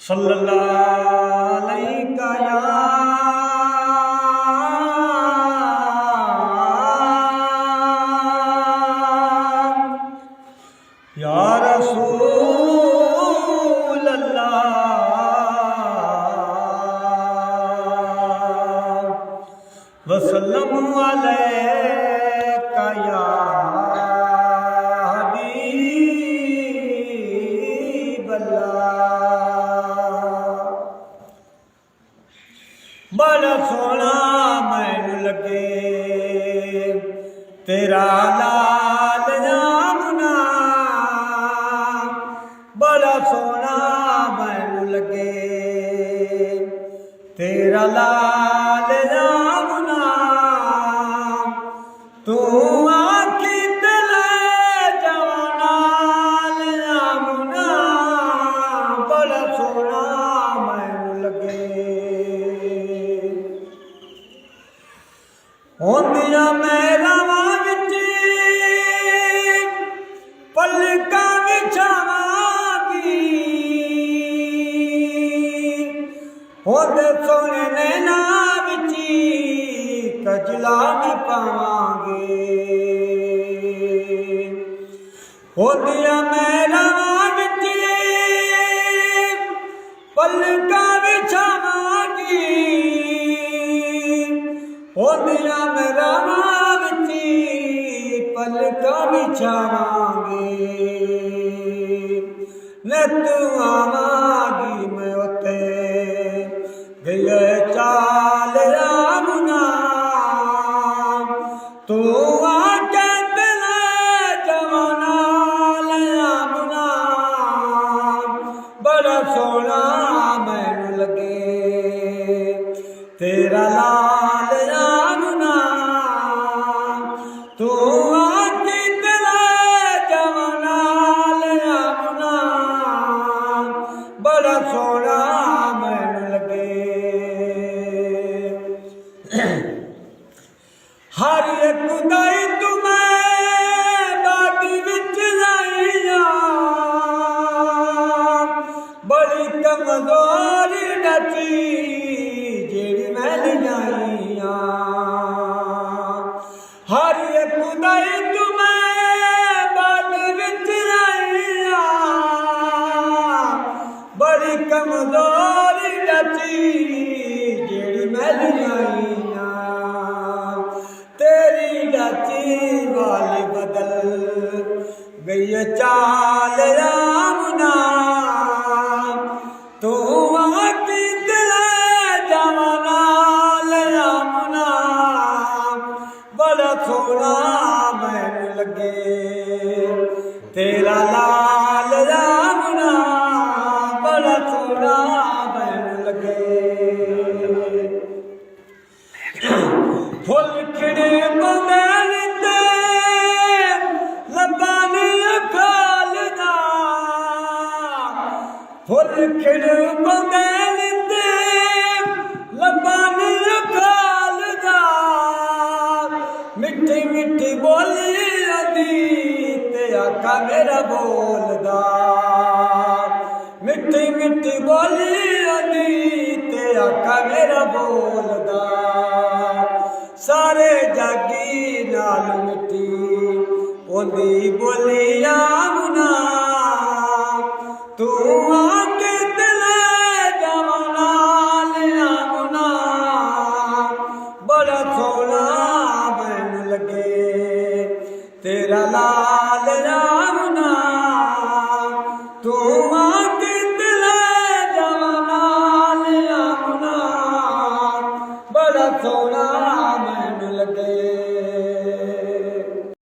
सल्लल्लाहु अलैका या रसूल अल्लाह वसल्लम अलैका या हबीब अल्लाह। बड़ा सोना मैनू लगे तेरा लाल जामुना, बड़ा सोना मैनू लगे तेरा लाल जामुना। तू आखी दिले जवानाल जामुना, बड़ा सोना मैनू लगे। होंदिया महलावां विच पलकां विछावांगी, होंदे सोने नैनां विच कजला भी पावांगे। होंदिया महलावां विच पलकां विछावांगी, होंदिया महलावां विच पलकां विछावांगे। नित आवांगी मैं उत्ते गले चाल जामुना, तू आके दिले जवानाल जामुना, बड़ा सोना मैनू लगे तेरा लाल जामुना। तू आके दिले जवानाल जामुना, बड़ा सोना मैनू लगे। हर एक दाई तुम्हें बागी विच लाइया, बड़ी कमजोर नची जेड़ी मैं लियाइया। हर एक दाई तुम्हें बागी विच लाइया, बड़ी कमजोर नची जेड़ी मैं लियाइया। तेरी डाची वाली बदल गई चाल जामुना, तू आके दिले जवानाल जामुना, बड़ा सोना मैनू लगे तेरा लाल जामुना, बड़ा सोना मैनू लगे। फुल खिड़े बंदेल ते लबानी खालदा, फुल खिड़े बंदेल ते लबानी खालदा। मिठी मिठी बोली अदी ते आका मेरा बोलदा, मिठी मिठी बोली अदी ते आका मेरा बोलदा। सारे जागी नाल मिट्टी ओदी बोली जामुना, तू आके दिले जवानाल जामुना, बड़ा